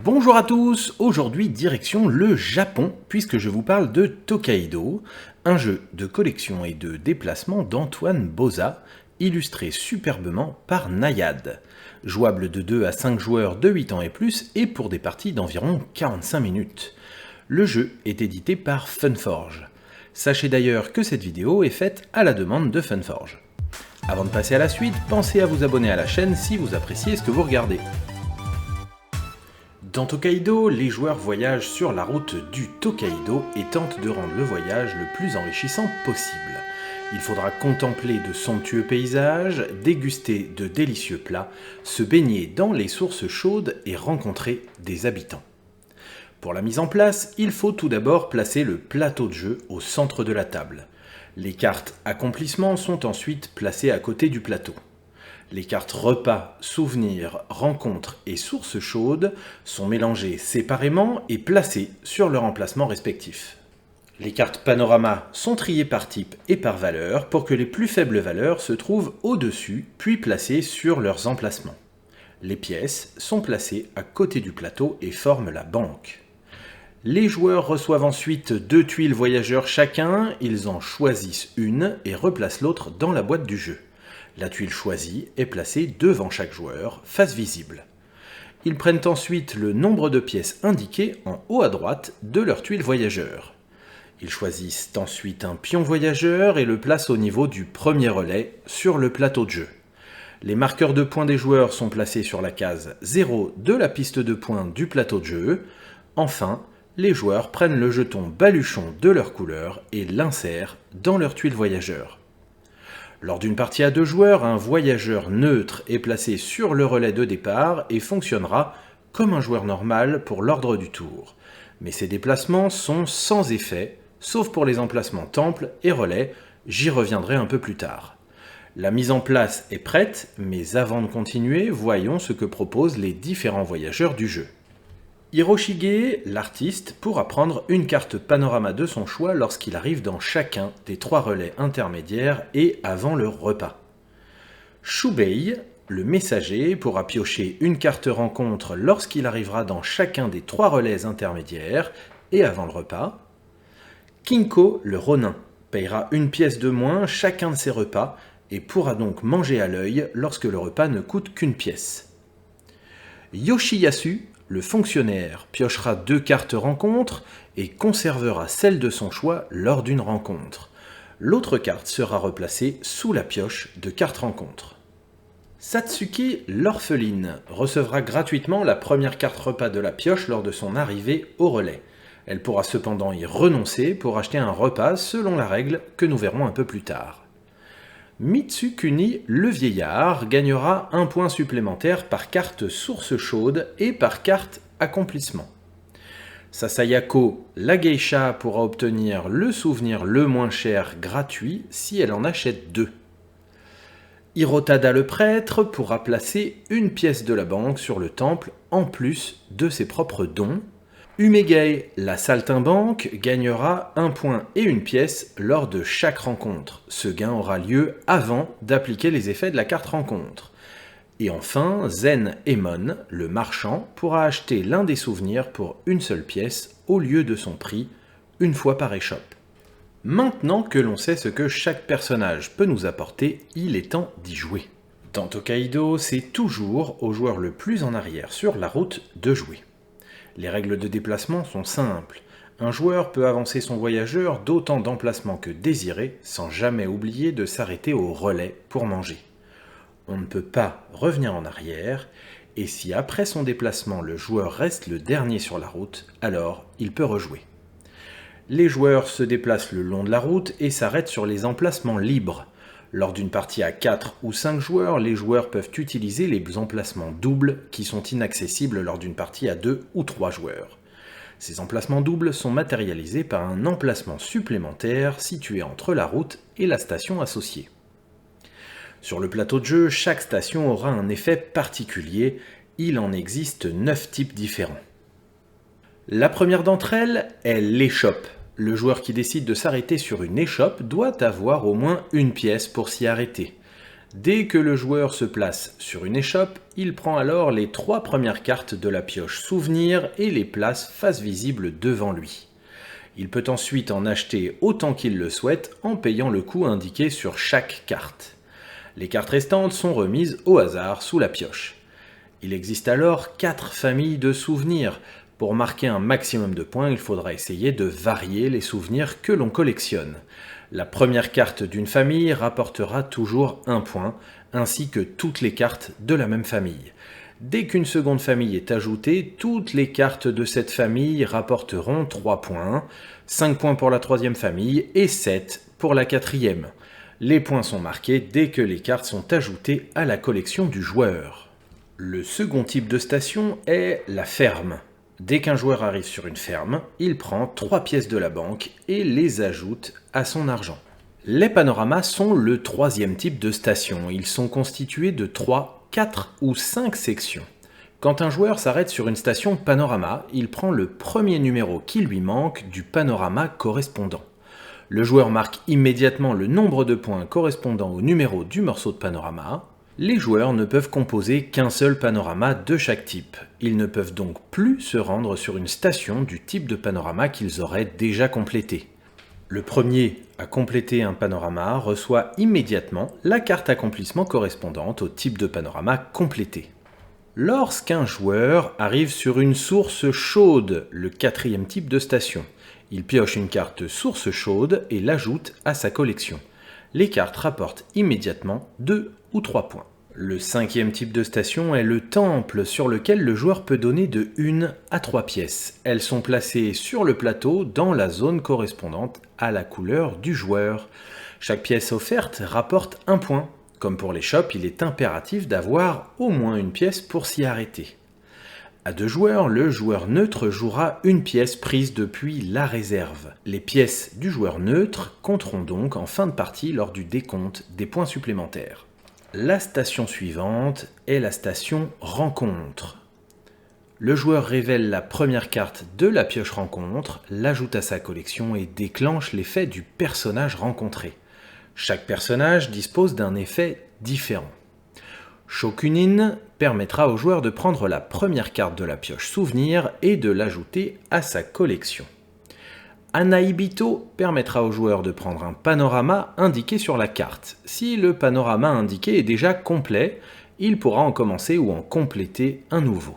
Bonjour à tous, aujourd'hui direction le Japon, puisque je vous parle de Tokaido, un jeu de collection et de déplacement d'Antoine Boza, illustré superbement par Nayad. Jouable de 2 à 5 joueurs de 8 ans et plus, et pour des parties d'environ 45 minutes. Le jeu est édité par Funforge. Sachez d'ailleurs que cette vidéo est faite à la demande de Funforge. Avant de passer à la suite, pensez à vous abonner à la chaîne si vous appréciez ce que vous regardez. Dans Tokaido, les joueurs voyagent sur la route du Tokaido et tentent de rendre le voyage le plus enrichissant possible. Il faudra contempler de somptueux paysages, déguster de délicieux plats, se baigner dans les sources chaudes et rencontrer des habitants. Pour la mise en place, il faut tout d'abord placer le plateau de jeu au centre de la table. Les cartes accomplissements sont ensuite placées à côté du plateau. Les cartes repas, souvenirs, rencontres et sources chaudes sont mélangées séparément et placées sur leur emplacement respectif. Les cartes panorama sont triées par type et par valeur pour que les plus faibles valeurs se trouvent au-dessus puis placées sur leurs emplacements. Les pièces sont placées à côté du plateau et forment la banque. Les joueurs reçoivent ensuite 2 tuiles voyageurs chacun, ils en choisissent une et replacent l'autre dans la boîte du jeu. La tuile choisie est placée devant chaque joueur, face visible. Ils prennent ensuite le nombre de pièces indiquées en haut à droite de leur tuile voyageur. Ils choisissent ensuite un pion voyageur et le placent au niveau du premier relais sur le plateau de jeu. Les marqueurs de points des joueurs sont placés sur la case 0 de la piste de points du plateau de jeu. Enfin, les joueurs prennent le jeton baluchon de leur couleur et l'insèrent dans leur tuile voyageur. Lors d'une partie à 2 joueurs, un voyageur neutre est placé sur le relais de départ et fonctionnera comme un joueur normal pour l'ordre du tour. Mais ces déplacements sont sans effet, sauf pour les emplacements temple et relais, j'y reviendrai un peu plus tard. La mise en place est prête, mais avant de continuer, voyons ce que proposent les différents voyageurs du jeu. Hiroshige, l'artiste, pourra prendre une carte panorama de son choix lorsqu'il arrive dans chacun des 3 relais intermédiaires et avant le repas. Shubei, le messager, pourra piocher une carte rencontre lorsqu'il arrivera dans chacun des 3 relais intermédiaires et avant le repas. Kinko, le ronin, payera une pièce de moins chacun de ses repas et pourra donc manger à l'œil lorsque le repas ne coûte qu'une pièce. Yoshiyasu, le fonctionnaire, piochera 2 cartes rencontres et conservera celle de son choix lors d'une rencontre. L'autre carte sera replacée sous la pioche de cartes rencontres. Satsuki, l'orpheline, recevra gratuitement la première carte repas de la pioche lors de son arrivée au relais. Elle pourra cependant y renoncer pour acheter un repas selon la règle que nous verrons un peu plus tard. Mitsukuni, le vieillard, gagnera 1 point supplémentaire par carte source chaude et par carte accomplissement. Sasayako, la geisha, pourra obtenir le souvenir le moins cher gratuit si elle en achète 2. Hirotada, le prêtre, pourra placer une pièce de la banque sur le temple en plus de ses propres dons. Umegei, la saltimbanque, gagnera 1 point et une pièce lors de chaque rencontre. Ce gain aura lieu avant d'appliquer les effets de la carte rencontre. Et enfin, Zen Emon, le marchand, pourra acheter l'un des souvenirs pour une seule pièce au lieu de son prix, une fois par échoppe. Maintenant que l'on sait ce que chaque personnage peut nous apporter, il est temps d'y jouer. Dans Tokaido, c'est toujours au joueur le plus en arrière sur la route de jouer. Les règles de déplacement sont simples. Un joueur peut avancer son voyageur d'autant d'emplacements que désiré, sans jamais oublier de s'arrêter au relais pour manger. On ne peut pas revenir en arrière, et si après son déplacement le joueur reste le dernier sur la route, alors il peut rejouer. Les joueurs se déplacent le long de la route et s'arrêtent sur les emplacements libres. Lors d'une partie à 4 ou 5 joueurs, les joueurs peuvent utiliser les emplacements doubles qui sont inaccessibles lors d'une partie à 2 ou 3 joueurs. Ces emplacements doubles sont matérialisés par un emplacement supplémentaire situé entre la route et la station associée. Sur le plateau de jeu, chaque station aura un effet particulier, il en existe 9 types différents. La première d'entre elles est l'échoppe. Le joueur qui décide de s'arrêter sur une échoppe doit avoir au moins une pièce pour s'y arrêter. Dès que le joueur se place sur une échoppe, il prend alors les 3 premières cartes de la pioche souvenir et les place face visible devant lui. Il peut ensuite en acheter autant qu'il le souhaite en payant le coût indiqué sur chaque carte. Les cartes restantes sont remises au hasard sous la pioche. Il existe alors 4 familles de souvenirs. Pour marquer un maximum de points, il faudra essayer de varier les souvenirs que l'on collectionne. La première carte d'une famille rapportera toujours 1 point, ainsi que toutes les cartes de la même famille. Dès qu'une seconde famille est ajoutée, toutes les cartes de cette famille rapporteront 3 points, 5 points pour la troisième famille et 7 pour la quatrième. Les points sont marqués dès que les cartes sont ajoutées à la collection du joueur. Le second type de station est la ferme. Dès qu'un joueur arrive sur une ferme, il prend 3 pièces de la banque et les ajoute à son argent. Les panoramas sont le troisième type de station. Ils sont constitués de 3, 4 ou 5 sections. Quand un joueur s'arrête sur une station panorama, il prend le premier numéro qui lui manque du panorama correspondant. Le joueur marque immédiatement le nombre de points correspondant au numéro du morceau de panorama. Les joueurs ne peuvent composer qu'un seul panorama de chaque type. Ils ne peuvent donc plus se rendre sur une station du type de panorama qu'ils auraient déjà complété. Le premier à compléter un panorama reçoit immédiatement la carte accomplissement correspondante au type de panorama complété. Lorsqu'un joueur arrive sur une source chaude, le quatrième type de station, il pioche une carte source chaude et l'ajoute à sa collection. Les cartes rapportent immédiatement 2 ou 3 points. Le cinquième type de station est le temple sur lequel le joueur peut donner de 1 à 3 pièces. Elles sont placées sur le plateau dans la zone correspondante à la couleur du joueur. Chaque pièce offerte rapporte 1 point. Comme pour les shops, il est impératif d'avoir au moins une pièce pour s'y arrêter. À 2 joueurs, le joueur neutre jouera une pièce prise depuis la réserve. Les pièces du joueur neutre compteront donc en fin de partie lors du décompte des points supplémentaires. La station suivante est la station rencontre. Le joueur révèle la première carte de la pioche rencontre, l'ajoute à sa collection et déclenche l'effet du personnage rencontré. Chaque personnage dispose d'un effet différent. Shokunin permettra au joueur de prendre la première carte de la pioche souvenir et de l'ajouter à sa collection. Anaibito permettra au joueur de prendre un panorama indiqué sur la carte. Si le panorama indiqué est déjà complet, il pourra en commencer ou en compléter un nouveau.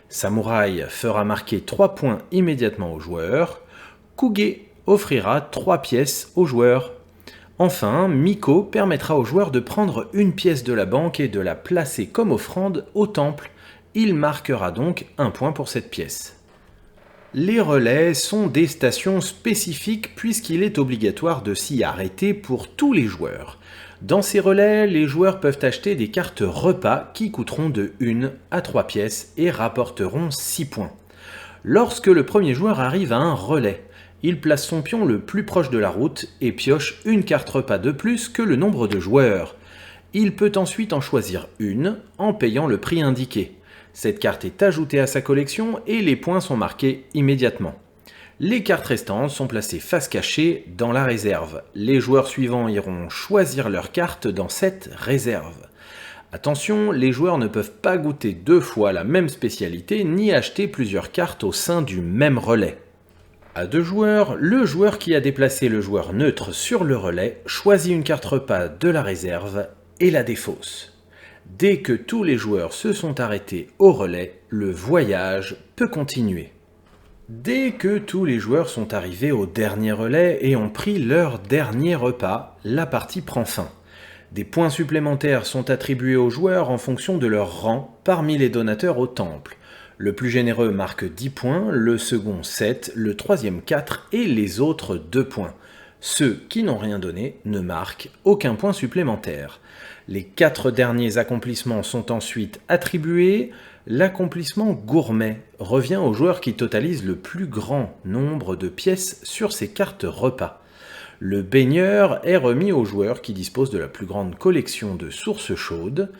Samouraï fera marquer 3 points immédiatement au joueur. Kuge offrira 3 pièces au joueur. Enfin, Miko permettra au joueur de prendre une pièce de la banque et de la placer comme offrande au temple. Il marquera donc 1 point pour cette pièce. Les relais sont des stations spécifiques puisqu'il est obligatoire de s'y arrêter pour tous les joueurs. Dans ces relais, les joueurs peuvent acheter des cartes repas qui coûteront de 1 à 3 pièces et rapporteront 6 points. Lorsque le premier joueur arrive à un relais, il place son pion le plus proche de la route et pioche une carte repas de plus que le nombre de joueurs. Il peut ensuite en choisir une en payant le prix indiqué. Cette carte est ajoutée à sa collection et les points sont marqués immédiatement. Les cartes restantes sont placées face cachée dans la réserve. Les joueurs suivants iront choisir leur carte dans cette réserve. Attention, les joueurs ne peuvent pas goûter 2 fois la même spécialité ni acheter plusieurs cartes au sein du même relais. À 2 joueurs, le joueur qui a déplacé le joueur neutre sur le relais choisit une carte repas de la réserve et la défausse. Dès que tous les joueurs se sont arrêtés au relais, le voyage peut continuer. Dès que tous les joueurs sont arrivés au dernier relais et ont pris leur dernier repas, la partie prend fin. Des points supplémentaires sont attribués aux joueurs en fonction de leur rang parmi les donateurs au temple. Le plus généreux marque 10 points, le second 7, le troisième 4 et les autres 2 points. Ceux qui n'ont rien donné ne marquent aucun point supplémentaire. Les 4 derniers accomplissements sont ensuite attribués. L'accomplissement gourmet revient au joueur qui totalise le plus grand nombre de pièces sur ses cartes repas. Le baigneur est remis au joueur qui dispose de la plus grande collection de sources chaudes.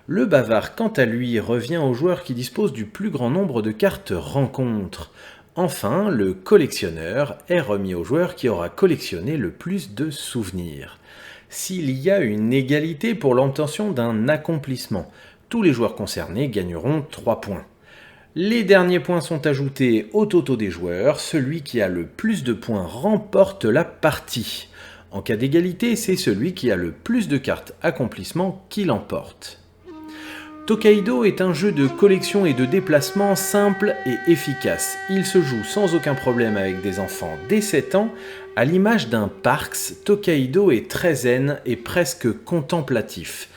Le bavard, quant à lui, revient au joueur qui dispose du plus grand nombre de cartes rencontres. Enfin, le collectionneur est remis au joueur qui aura collectionné le plus de souvenirs. s'il y a une égalité pour l'obtention d'un accomplissement. Tous les joueurs concernés gagneront 3 points. Les derniers points sont ajoutés au total des joueurs. Celui qui a le plus de points remporte la partie. En cas d'égalité, c'est celui qui a le plus de cartes accomplissement qui l'emporte. Tokaido est un jeu de collection et de déplacement simple et efficace. Il se joue sans aucun problème avec des enfants dès 7 ans. À l'image d'un Parks, Tokaido est très zen et presque contemplatif.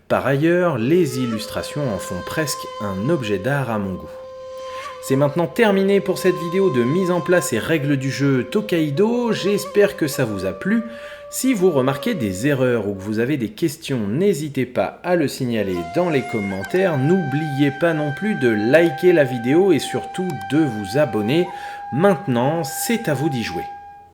Par ailleurs, les illustrations en font presque un objet d'art à mon goût. C'est maintenant terminé pour cette vidéo de mise en place et règles du jeu Tokaido. J'espère que ça vous a plu. Si vous remarquez des erreurs ou que vous avez des questions, n'hésitez pas à le signaler dans les commentaires. N'oubliez pas non plus de liker la vidéo et surtout de vous abonner. Maintenant, c'est à vous d'y jouer.